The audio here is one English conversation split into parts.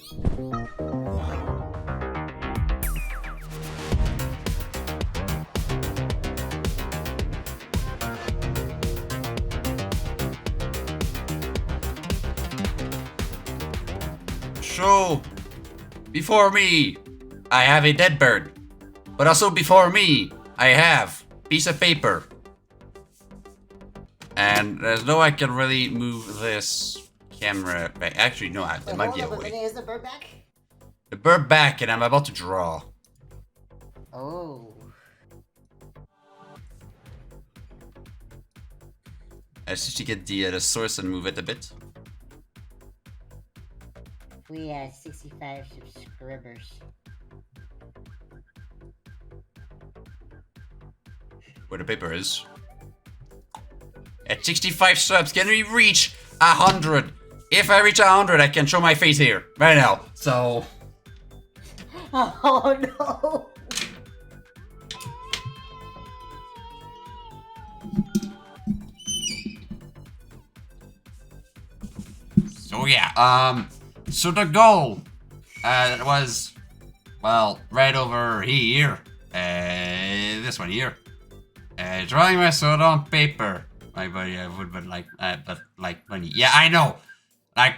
So, before me, I have a dead bird. But also before me, I have a piece of paper. And there's no way I can really move this camera back. Actually, no, there might be a way. Is the bird back? The bird back, and I'm about to draw. Oh. Let's just get the source and move it a bit. We have 65 subscribers. Where the paper is. At 65 subs, can we reach 100? If I reach 100, I can show my face here right now. So. Oh no! So yeah, so the goal was, well, right over here, this one here, drawing my soda on paper. My buddy, I would, but like money. Yeah, I know. Like,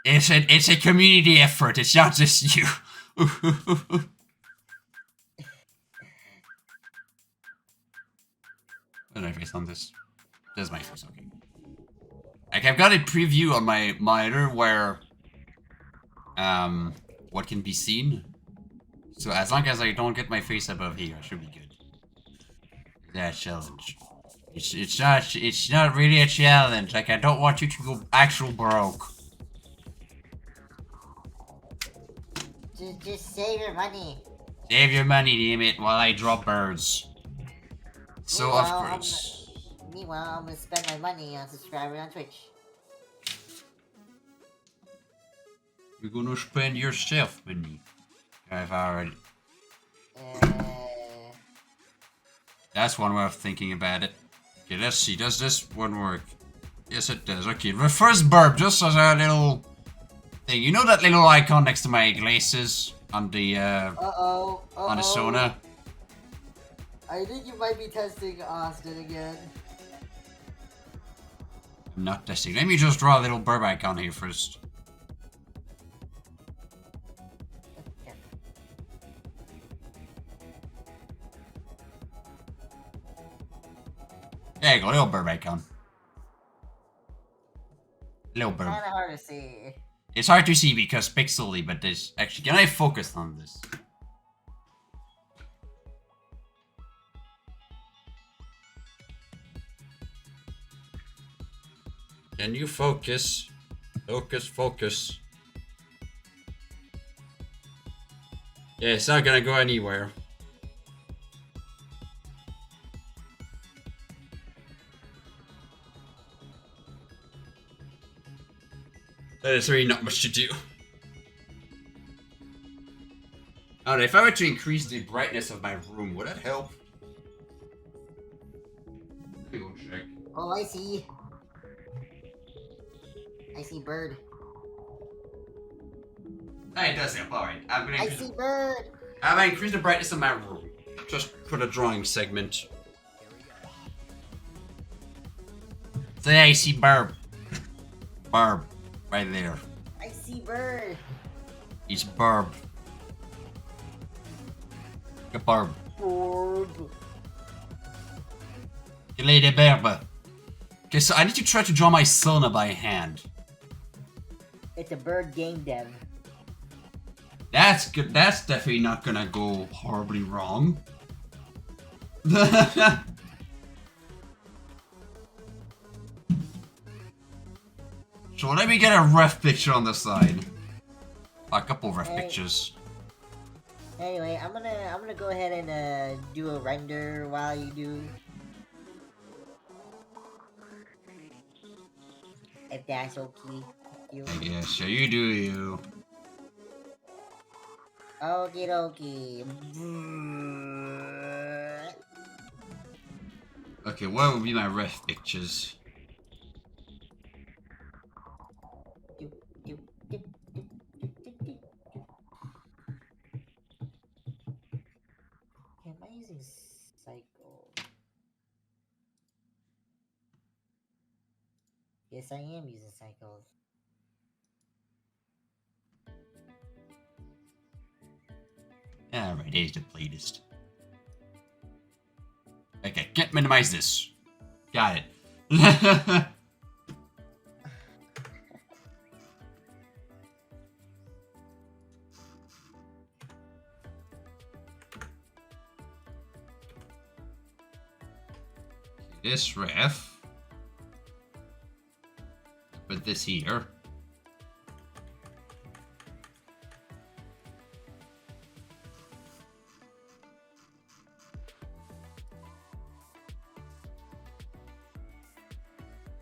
it's a community effort. It's not just you. Where's my face on this? There's my face. Okay. Like, I've got a preview on my monitor where, what can be seen. So as long as I don't get my face above here, I should be good. That challenge. It's not really a challenge. Like, I don't want you to go actual broke. Just save your money. Save your money, damn it, while I draw birds. So Meanwhile, of course. Meanwhile, I'm gonna spend my money on subscribers on Twitch. You're gonna spend yourself money. I've already. That's one way of thinking about it. Okay, let's see. Does this one work? Yes, it does. Okay, the first burp, just as a little thing. You know that little icon next to my glasses on the on the sona? I think you might be testing Austin again. I'm not testing. Let me just draw a little burp icon here first. There you go, little burp icon. Little burp. Kinda hard to see. It's hard to see because pixely, but this actually, can I focus on this? Can you focus? Focus, focus. Yeah, it's not gonna go anywhere. There's really not much to do. I don't know, if I were to increase the brightness of my room, would that help? Let me go check. Oh, I see. I see bird. Ah, it does help, alright. I see bird! I'm gonna increase the brightness of my room. Just for the drawing segment. So yeah, I see Barb. Barb. Right there. I see bird. It's Barb. Good Barb. Barb. You lady Barb. Okay, so I need to try to draw my sona by hand. It's a bird game dev. That's good. That's definitely not gonna go horribly wrong. So let me get a rough picture on the side. A couple rough pictures. Anyway, I'm gonna go ahead and do a render while you do. If that's okay. Yeah, sure, you do you. Okie dokie. Okay, what would be my rough pictures? Yes, I am using cycles. Alright, here's the playlist. Okay, can't minimize this. Got it. This ref. Put this here.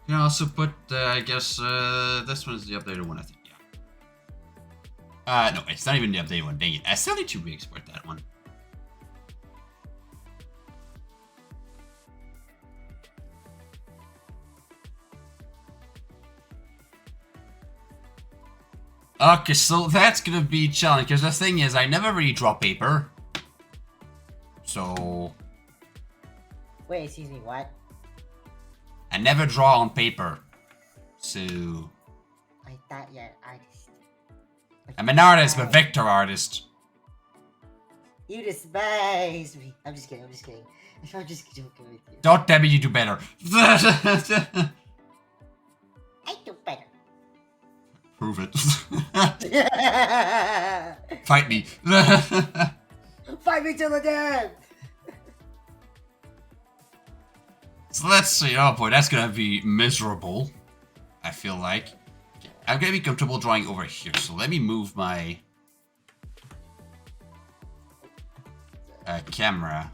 You can also put, I guess, this one's the updated one, I think, yeah. No, it's not even the updated one, dang it. I still need to re-export that one. Okay, so that's gonna be a challenge, because the thing is, I never really draw paper. So... Wait, excuse me, what? I never draw on paper. So... I thought you're an artist. I'm an artist, but vector artist. You despise me. I'm just kidding, I'm just kidding. I'm just joking with you. Don't tell me you do better. I do better. Prove it. Fight me. Fight me till the death! So let's see. Oh boy, that's gonna be miserable. I feel like. Okay, I'm gonna be comfortable drawing over here, so let me move my camera.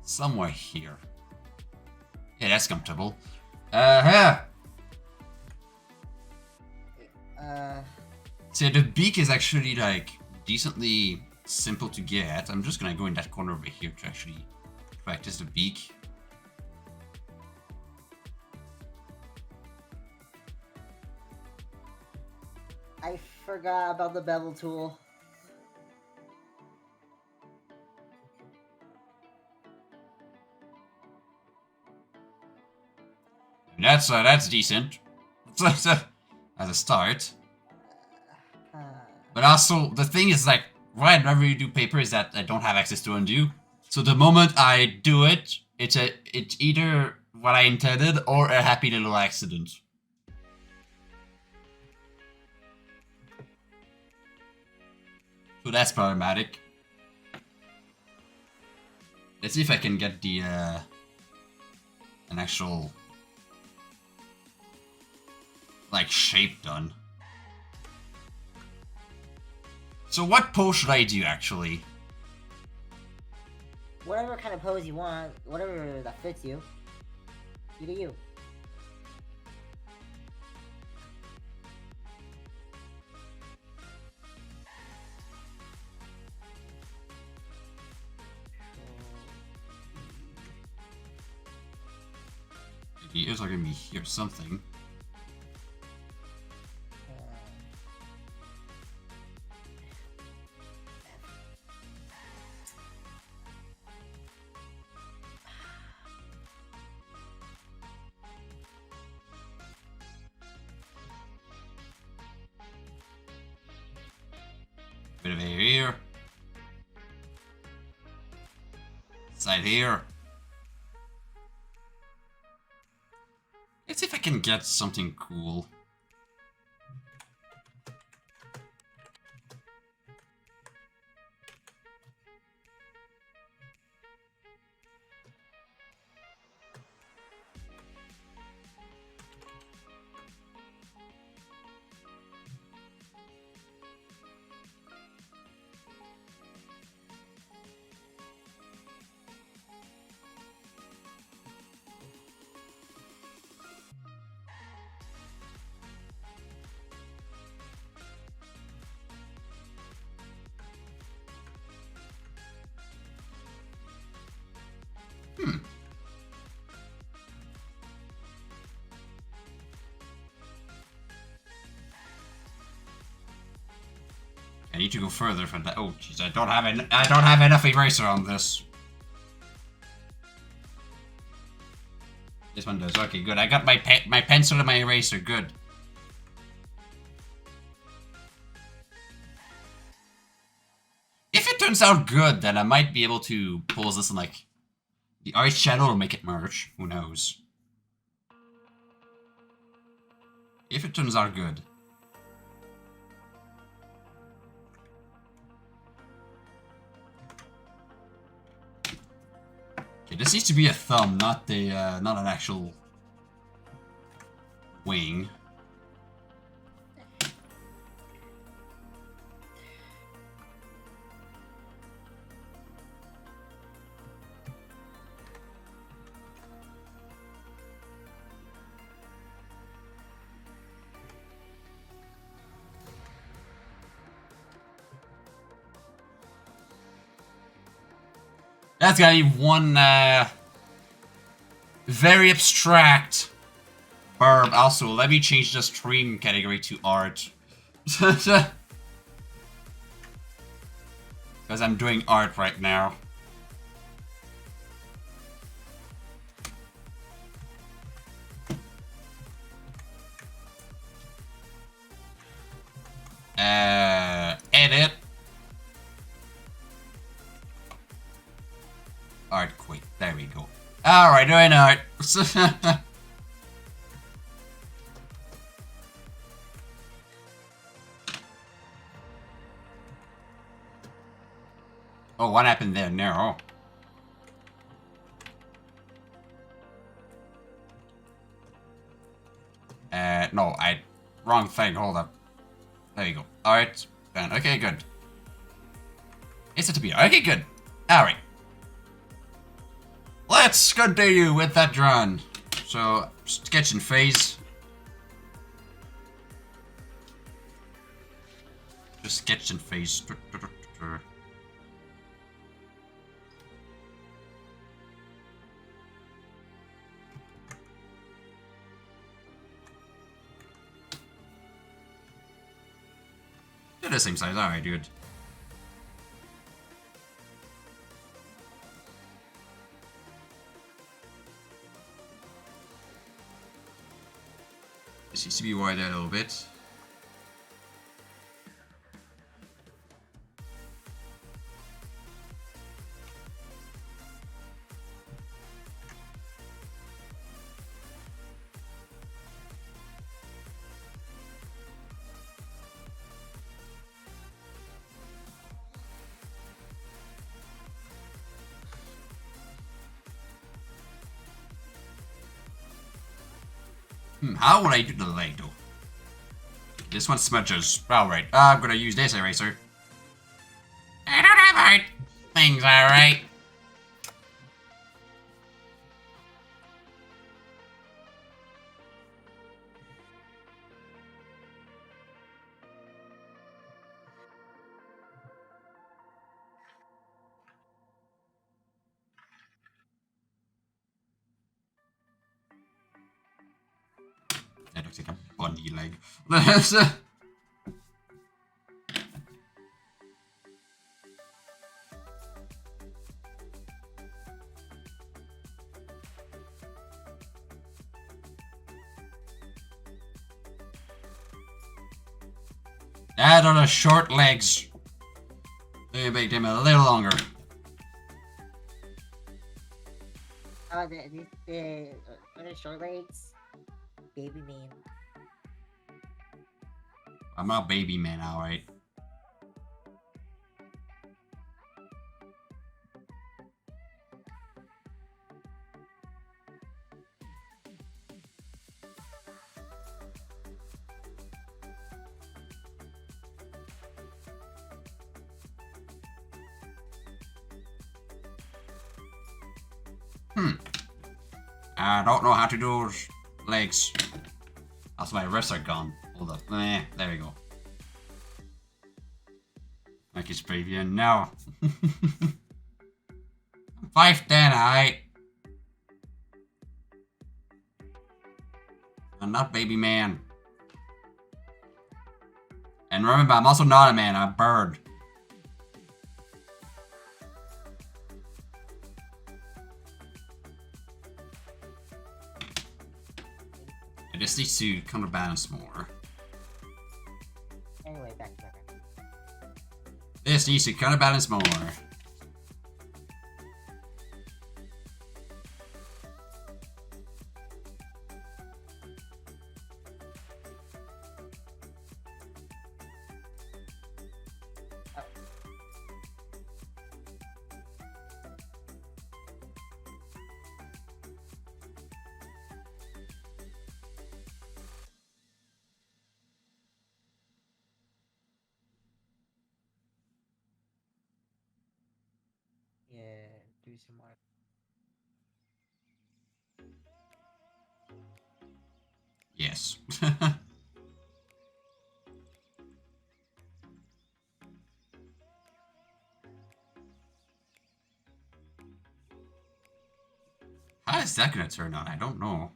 Somewhere here. Yeah, that's comfortable. Yeah. So the beak is actually like decently simple to get. I'm just gonna go in that corner over here to actually practice the beak. I forgot about the bevel tool. That's decent. As a start. But also, the thing is, like, why I never really do paper is that I don't have access to undo. So the moment I do it, it's either what I intended or a happy little accident. So that's problematic. Let's see if I can get the an actual like shape done. So what pose should I do actually? Whatever kind of pose you want, whatever that fits you. You do you. The ears are gonna be here something. Bit of a here. Side here. Let's see if I can get something cool. I need to go further from that. Oh, jeez, I don't have enough eraser on this. This one does. Okay, good. I got my pencil and my eraser. Good. If it turns out good, then I might be able to pause this in, like, the art channel or make it merge. Who knows? If it turns out good. Okay, this needs to be a thumb, not not an actual wing. That's gotta be one very abstract verb. Also, let me change the stream category to art. Because I'm doing art right now. Edit. Art quit. There we go. Alright, doing art. Oh, what happened there? No. No, wrong thing. Hold up. There you go. Alright. Okay, good. It's a to be. Okay, good. Alright. Let's continue with that drawing. So, sketching phase. Just sketching phase. They're the same size. Alright, dude. This needs to be wider a little bit. How would I do the leg though? This one smudges. Alright, I'm gonna use this eraser. I don't have art. Things alright. That looks like a bunny leg. Add on the short legs. They make them a little longer. Oh, what are short legs? Baby man. I'm not baby man, alright. I don't know how to do legs. Also, my wrists are gone. Hold up. There we go. Like it's preview now. 5'10", alright. I'm not baby man. And remember, I'm also not a man, I'm a bird. just need to counterbalance more. Anyway, back to that. This needs to counterbalance more. Yeah, do some more. Yes. How is that gonna turn out? I don't know.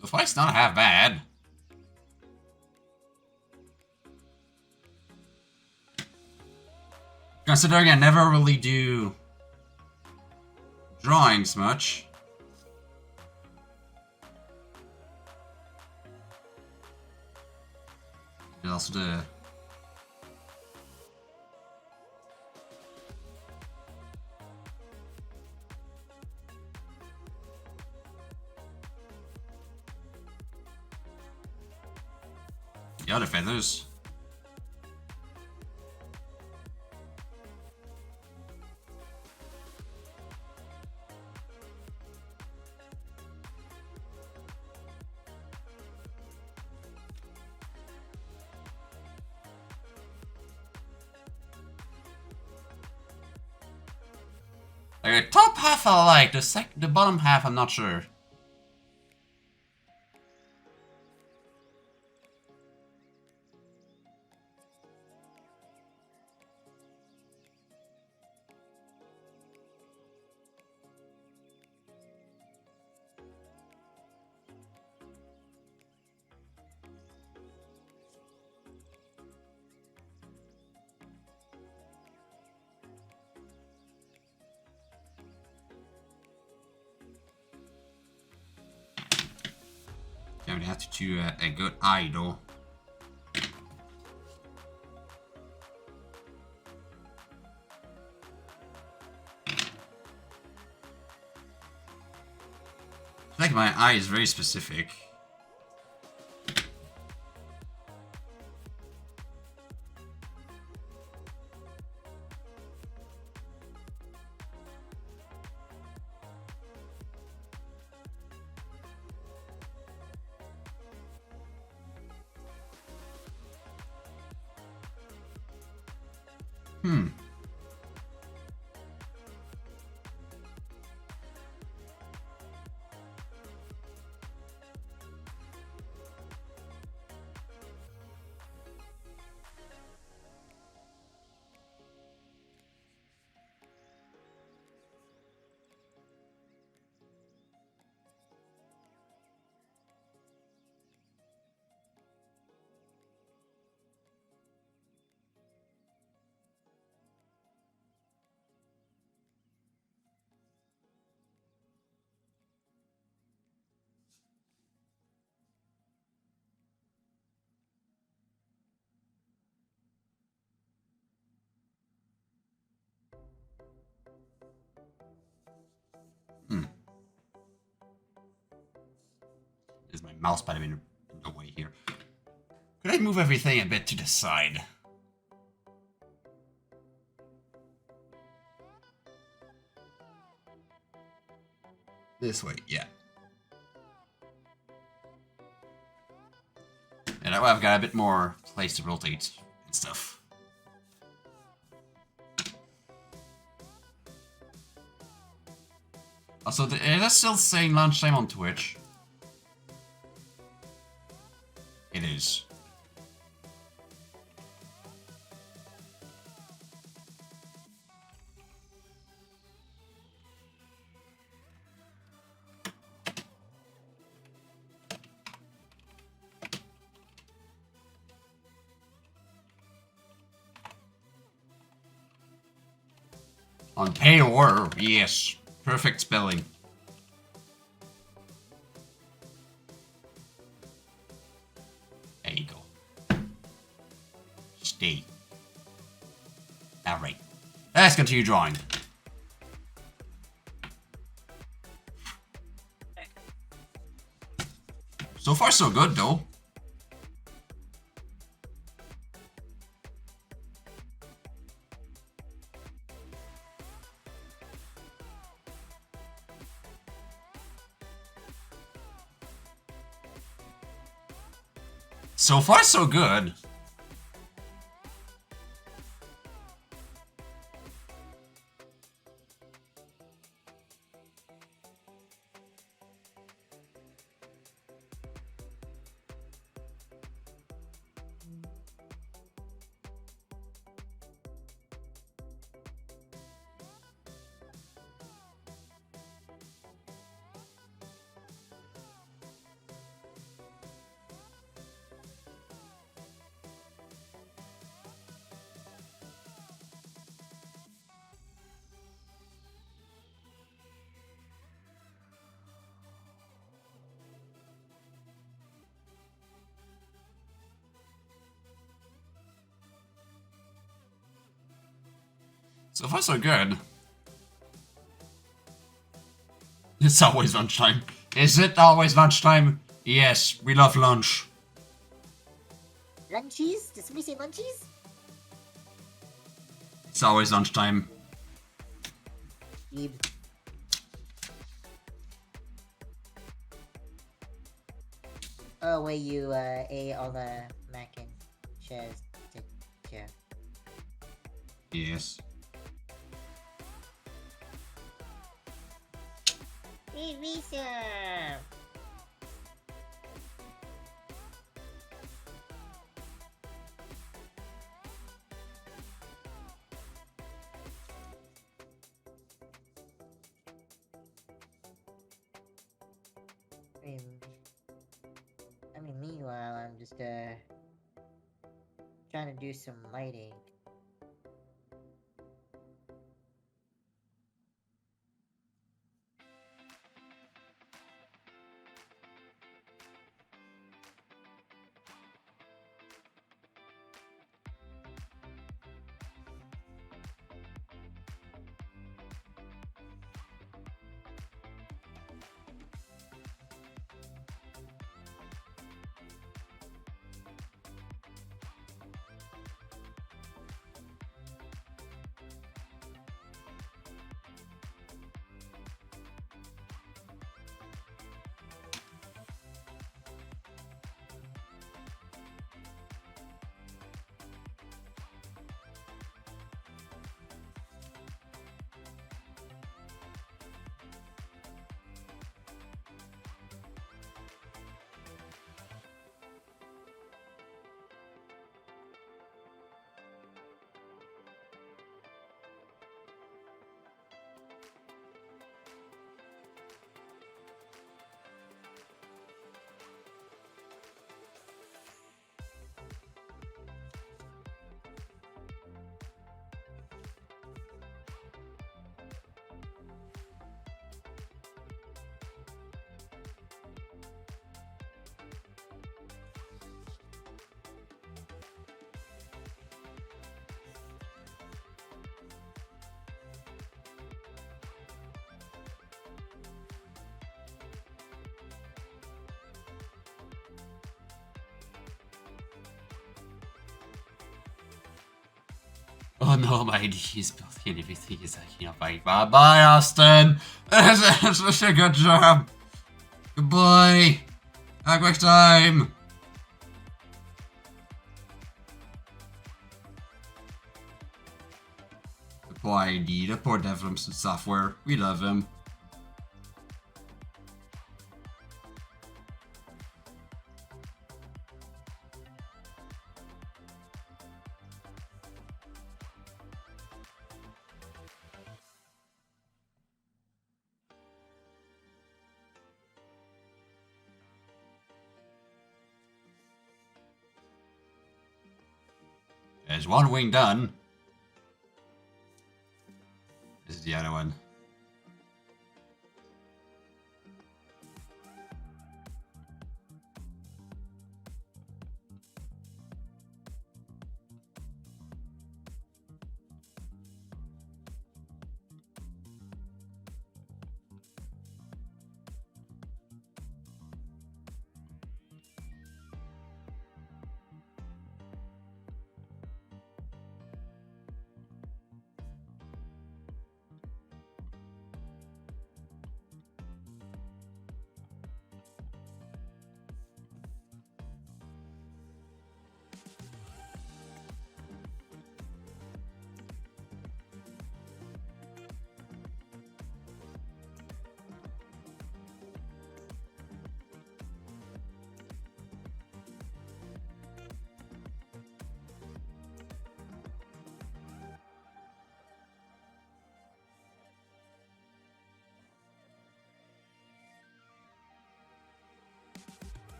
So far, it's not half bad. Considering I never really do drawings much. And also the other feathers. Like the top half I like, the bottom half I'm not sure. Yeah, we have to do a good eye though. I feel like my eye is very specific. Hmm. Hmm. Is my mouse pad in the way here? Could I move everything a bit to the side? This way, yeah. And that way I've got a bit more place to rotate and stuff. Also, is that still saying lunchtime on Twitch? It is. On payor, yes. Perfect spelling. There you go. Stay. Alright. Let's continue drawing. So far, so good, though. So far, so good. So far, so good. It's always lunchtime. Is it always lunchtime? Yes, we love lunch. Lunchies? Did somebody say lunchies? It's always lunchtime. Yeeb. Oh, wait, you ate all the mac and cheese. Yeah. Yes. Hey, Visa! Meanwhile, I'm just, trying to do some lighting. Oh no, my ID is built in. Everything is acting up. Bye bye, Austin. That's such a good job. Goodbye. Have a great time. The poor ID, the poor dev from software. We love him. There's one wing done. is the other one.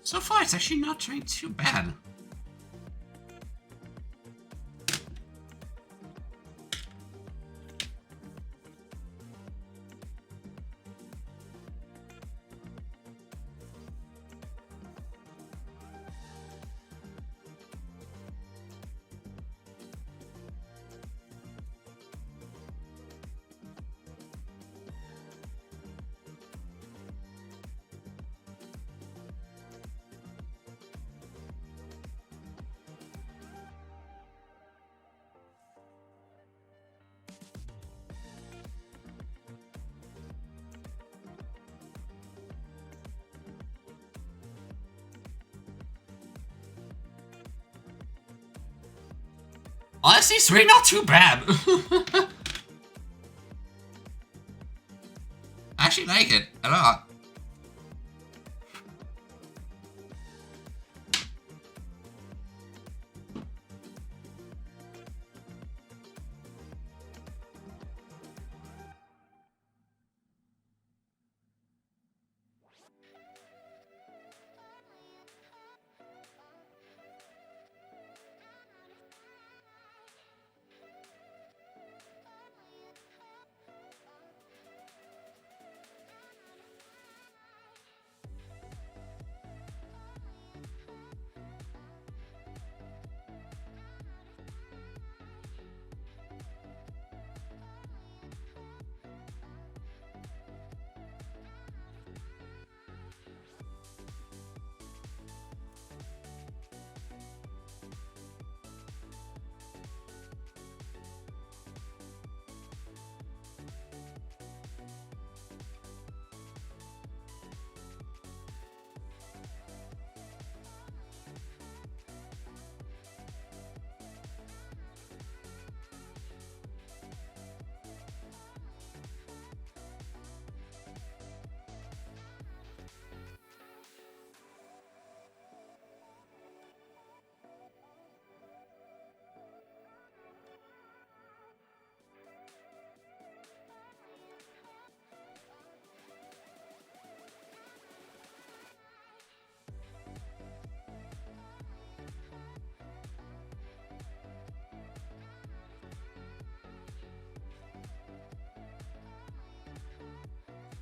So far, it's actually not doing too bad. Honestly, it's really not too bad. I actually like it a lot.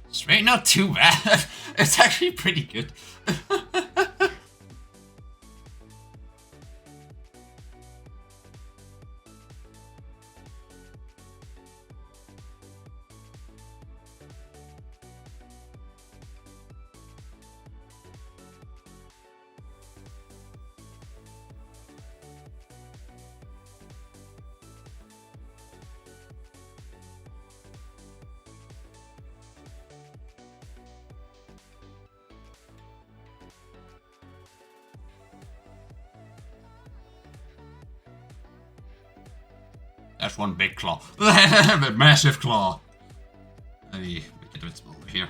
It's really not too bad. It's actually pretty good. That's one big claw. Massive claw. Let me make it a bit smaller here.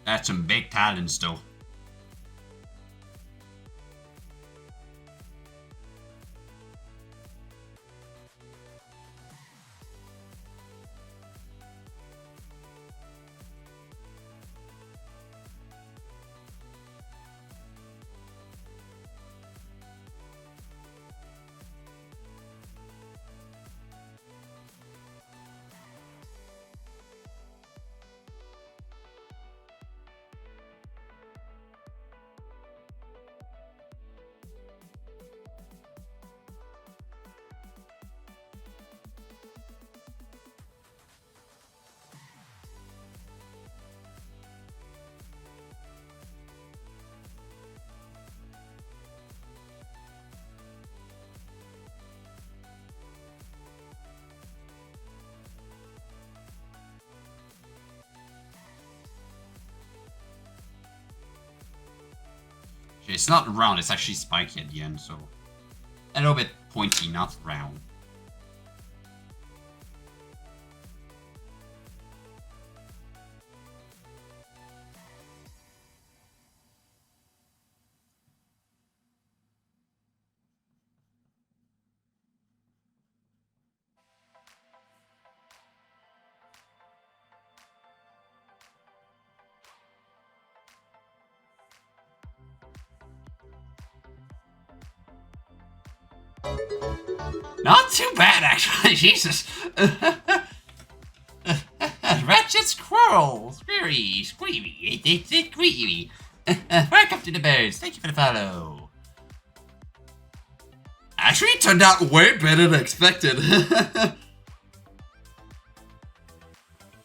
That's some big talons, though. It's not round, it's actually spiky at the end, so a little bit pointy, not round. Not too bad, actually. Jesus. Ratchet squirrel. Squeary. Squeamy. It's squeamy. Welcome to the birds. Thank you for the follow. Actually, it turned out way better than expected.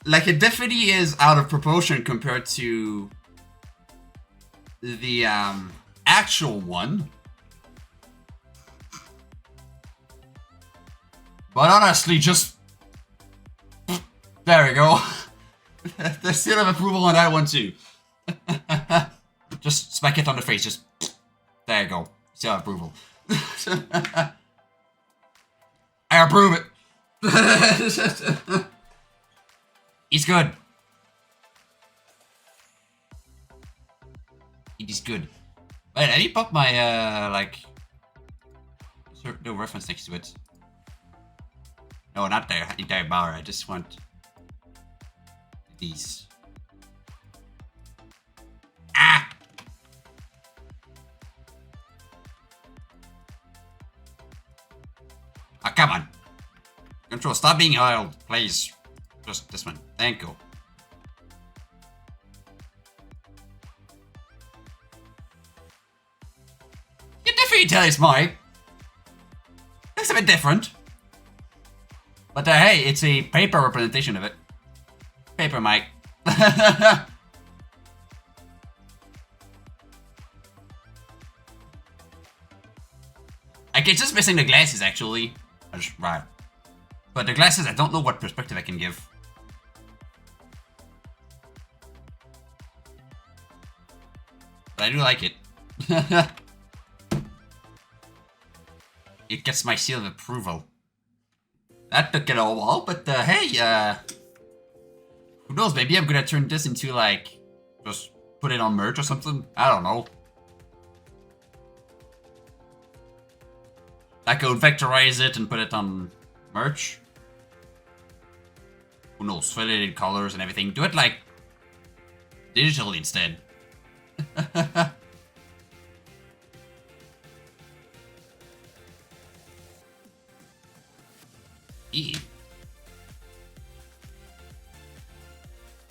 Like, it definitely is out of proportion compared to the actual one. But honestly, just... There we go. There's seal of approval on that one too. Just smack it on the face, just... There you go. Seal of approval. I approve it. He's good. It is good. Wait, I need to pop my, like... No reference next to it. No, not the entire bar. I just want these. Ah! Oh, come on. Control, stop being oiled, please. Just this one. Thank you. You can definitely tell it's mine. Looks a bit different. But hey, it's a paper representation of it. Paper mic. Like, it's just missing the glasses, actually. Right. But the glasses, I don't know what perspective I can give. But I do like it. It gets my seal of approval. That took it a while, but hey, who knows, maybe I'm gonna turn this into, like, just put it on merch or something? I don't know. I could vectorize it and put it on merch. Who knows, fill it in colors and everything. Do it, like, digitally instead.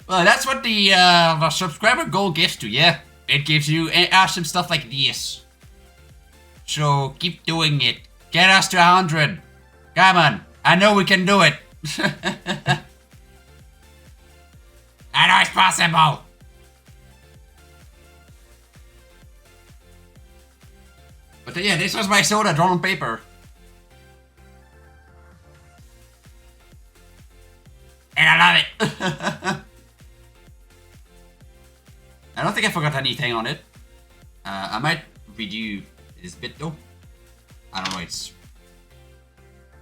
Well, that's what the subscriber goal gives to you. It gives you awesome stuff like this. So keep doing it. Get us to 100. Come on. I know we can do it. I know it's possible. But yeah, this was my soda drawn on paper. And I love it. I don't think I forgot anything on it. I might redo this bit though. I don't know, it's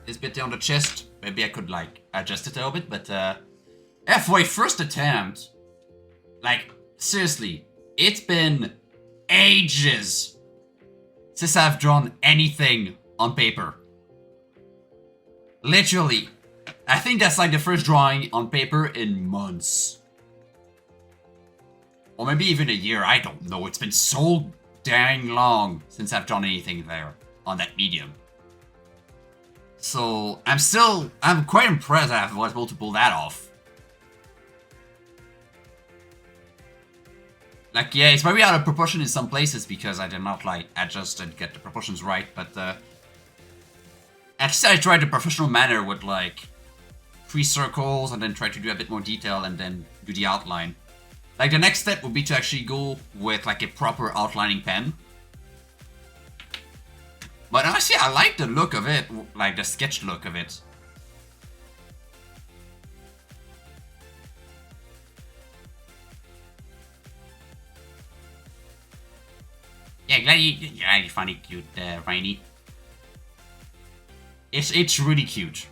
this bit on the chest. Maybe I could like adjust it a little bit, but yeah, for a first attempt, like seriously, it's been ages since I've drawn anything on paper. Literally. I think that's like the first drawing on paper in months. Or maybe even a year, I don't know. It's been so dang long since I've drawn anything there on that medium. So I'm quite impressed that I was able to pull that off. Like, yeah, it's maybe out of proportion in some places because I did not like adjust and get the proportions right, but actually I tried the professional manner with like 3 circles and then try to do a bit more detail and then do the outline. Like the next step would be to actually go with like a proper outlining pen. But honestly, I like the look of it, like the sketch look of it. Yeah, glad you find it cute, Rainy. It's really cute.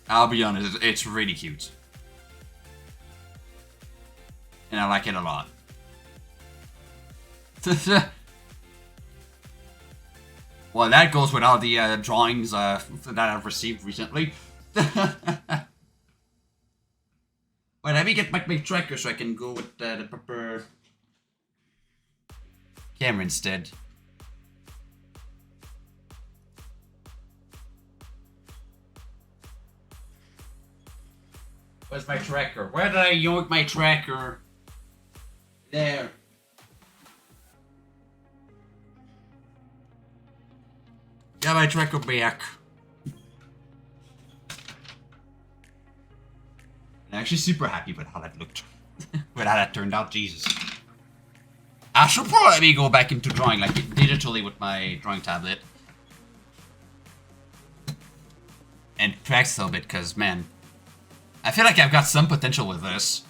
I'll be honest, it's really cute. And I like it a lot. Well, that goes with all the drawings that I've received recently. Wait, let me get my tracker so I can go with the proper camera instead. Where's my tracker? Where did I yoink my tracker? There. Got my tracker back. I'm actually super happy with how that looked. With how that turned out, Jesus. I should probably go back into drawing like digitally with my drawing tablet. And practice a little bit, because man, I feel like I've got some potential with this.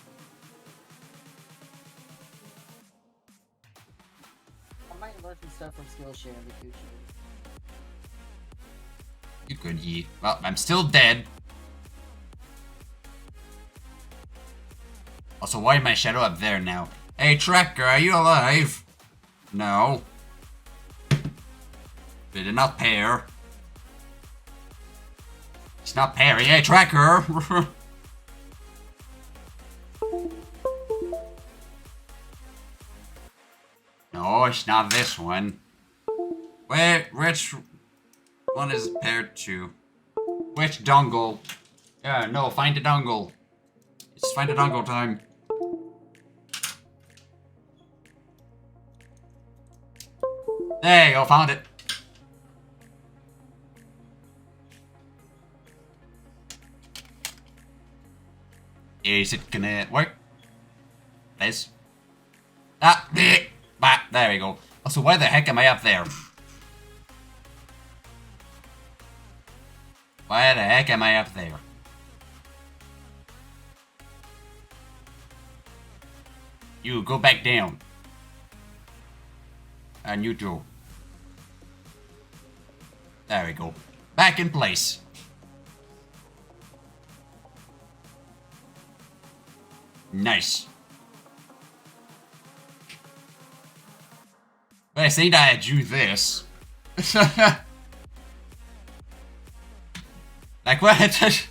I might learn some stuff from Skillshare in the future. You could, ye. Well, I'm still dead. Also, why is my shadow up there now? Hey, Tracker, are you alive? No. We did not pair. It's not pairing. Hey, Tracker! No, it's not this one. Wait, which one is it paired to? Which dongle? Yeah, no, find the dongle. It's find the dongle time. There you go, found it. Is it gonna work? Please. Ah, there we go. Also, why the heck am I up there? Why the heck am I up there? You go back down. And you too. There we go. Back in place. Nice. But I say that I drew this. Like what? Is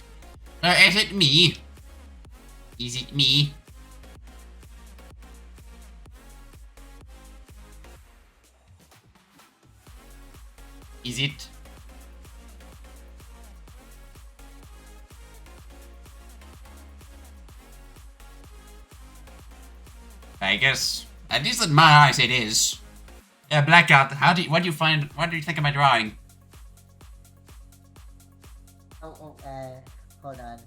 it me? Is it me? Is it? I guess, at least in my eyes, it is. Yeah, Blackout. What do you think of my drawing? Hold on.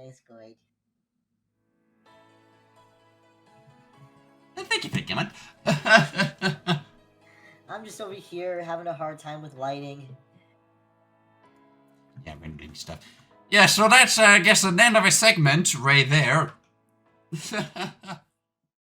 It's good. Thank you, Pigment. I'm just over here having a hard time with lighting. Yeah, rendering stuff. Yeah, so that's, I guess, the end of a segment right there.